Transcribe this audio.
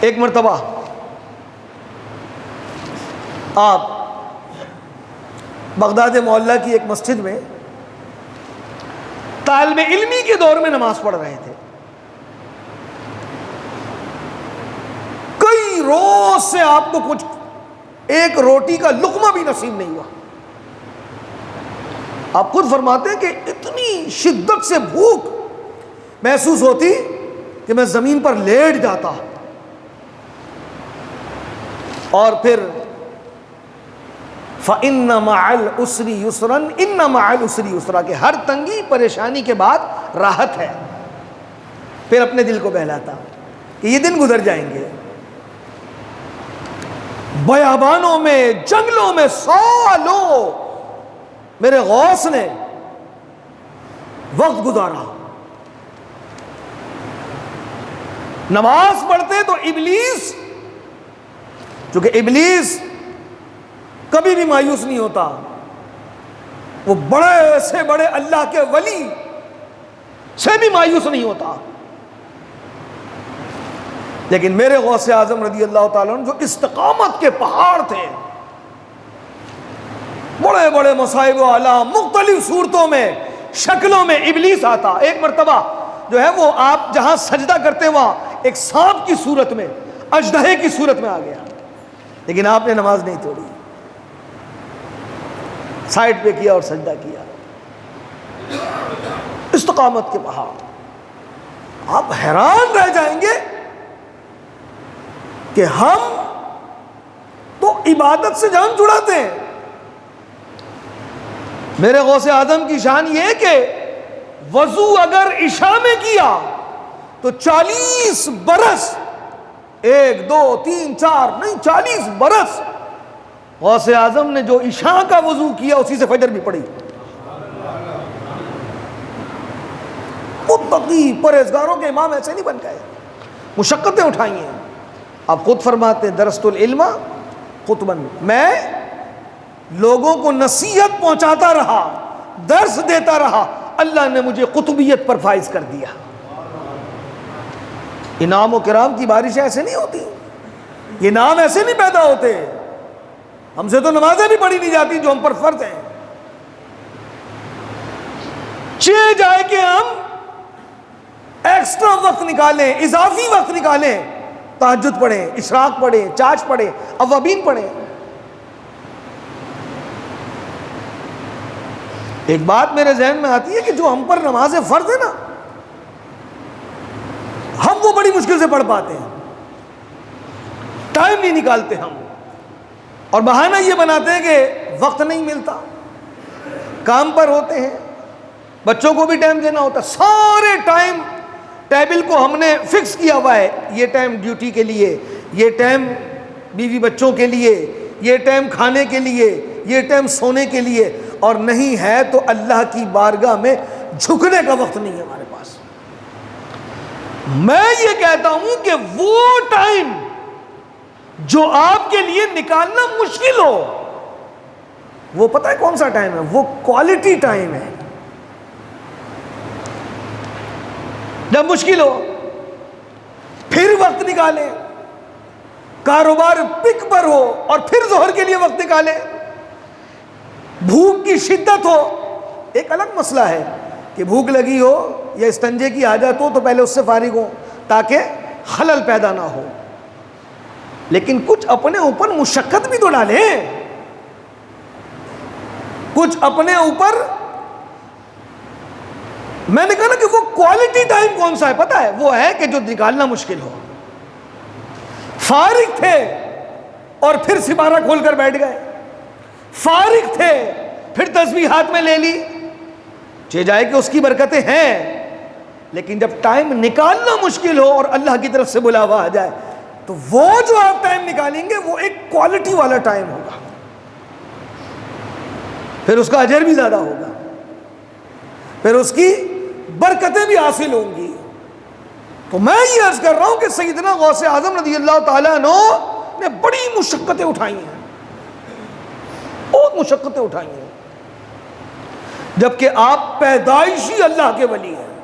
ایک مرتبہ آپ بغداد معلیٰ کی ایک مسجد میں طالب علمی کے دور میں نماز پڑھ رہے تھے. کئی روز سے آپ کو کچھ ایک روٹی کا لقمہ بھی نصیب نہیں ہوا. آپ خود فرماتے ہیں کہ اتنی شدت سے بھوک محسوس ہوتی کہ میں زمین پر لیٹ جاتا. اور پھر فَإِنَّ مَعَ الْعُسْرِ يُسْرًا إِنَّ مَعَ الْعُسْرِ يُسْرًا کہ ہر تنگی پریشانی کے بعد راحت ہے. پھر اپنے دل کو بہلاتا کہ یہ دن گزر جائیں گے. بیابانوں میں جنگلوں میں سالوں میرے غوث نے وقت گزارا. نماز پڑھتے تو ابلیس، چونکہ ابلیس کبھی بھی مایوس نہیں ہوتا، وہ بڑے سے بڑے اللہ کے ولی سے بھی مایوس نہیں ہوتا. لیکن میرے غوث اعظم رضی اللہ تعالیٰ عنہ جو استقامت کے پہاڑ تھے، بڑے بڑے مصائب و آلام مختلف صورتوں میں شکلوں میں ابلیس آتا. ایک مرتبہ جو ہے وہ آپ جہاں سجدہ کرتے وہاں ایک سانپ کی صورت میں، اژدہے کی صورت میں آ گیا، لیکن آپ نے نماز نہیں توڑی، سائڈ پہ کیا اور سجدہ کیا. استقامت کے پہاڑ. آپ حیران رہ جائیں گے کہ ہم تو عبادت سے جان چھڑاتے ہیں. میرے غوث اعظم کی شان یہ ہے کہ وضو اگر عشاء میں کیا تو 40 برس، 1 2 3 4 نہیں 40 برس غوث اعظم نے جو عشاء کا وضو کیا اسی سے فجر بھی پڑھی. متقی پرہیزگاروں کے امام ایسے نہیں بن گئے، مشقتیں اٹھائی ہیں. آپ خود فرماتے ہیں درست العلم قطباً، میں لوگوں کو نصیحت پہنچاتا رہا، درس دیتا رہا، اللہ نے مجھے قطبیت پر فائز کر دیا. انعام و کرام کی بارشیں ایسے نہیں ہوتی، یہ نام ایسے نہیں پیدا ہوتے. ہم سے تو نمازیں بھی پڑھی نہیں جاتی جو ہم پر فرض ہیں. چاہے جائے کہ ہم ایکسٹرا وقت نکالیں، اضافی وقت نکالیں، تہجد پڑھیں، اشراق پڑھیں، چاش پڑھیں، اوابین پڑھیں. ایک بات میرے ذہن میں آتی ہے کہ جو ہم پر نماز فرض ہے نا، ہم وہ بڑی مشکل سے پڑھ پاتے ہیں، ٹائم نہیں نکالتے ہم، اور بہانہ یہ بناتے ہیں کہ وقت نہیں ملتا، کام پر ہوتے ہیں، بچوں کو بھی ٹائم دینا ہوتا. سارے ٹائم ٹیبل کو ہم نے فکس کیا ہوا ہے، یہ ٹائم ڈیوٹی کے لیے، یہ ٹائم بیوی بچوں کے لیے، یہ ٹائم کھانے کے لیے، یہ ٹائم سونے کے لیے، اور نہیں ہے تو اللہ کی بارگاہ میں جھکنے کا وقت نہیں ہے ہمارے پاس. میں یہ کہتا ہوں کہ وہ ٹائم جو آپ کے لیے نکالنا مشکل ہو، وہ پتہ ہے کون سا ٹائم ہے؟ وہ کوالٹی ٹائم ہے. جب مشکل ہو پھر وقت نکالیں، کاروبار پک پر ہو اور پھر ظہر کے لیے وقت نکالیں، بھوک کی شدت ہو. ایک الگ مسئلہ ہے کہ بھوک لگی ہو یا استنجے کی حاجت ہو تو پہلے اس سے فارغ ہو تاکہ خلل پیدا نہ ہو، لیکن کچھ اپنے اوپر مشقت بھی تو ڈالیں، کچھ اپنے اوپر. میں نے کہا نا کہ وہ کوالٹی ٹائم کون سا ہے پتہ ہے؟ وہ ہے کہ جو نکالنا مشکل ہو. فارغ تھے اور پھر سپارہ کھول کر بیٹھ گئے، فارغ تھے پھر تسبیح ہاتھ میں لے لی. چاہے جائے کہ اس کی برکتیں ہیں، لیکن جب ٹائم نکالنا مشکل ہو اور اللہ کی طرف سے بلاوا آ جائے تو وہ جو آپ ٹائم نکالیں گے وہ ایک کوالٹی والا ٹائم ہوگا، پھر اس کا اجر بھی زیادہ ہوگا، پھر اس کی برکتیں بھی حاصل ہوں گی. تو میں یہ عرض کر رہا ہوں کہ سیدنا غوث اعظم رضی اللہ تعالیٰ عنہ نے بڑی مشقتیں اٹھائی ہیں، بہت مشقتیں اٹھائی ہیں، جبکہ آپ پیدائشی اللہ کے ولی ہیں.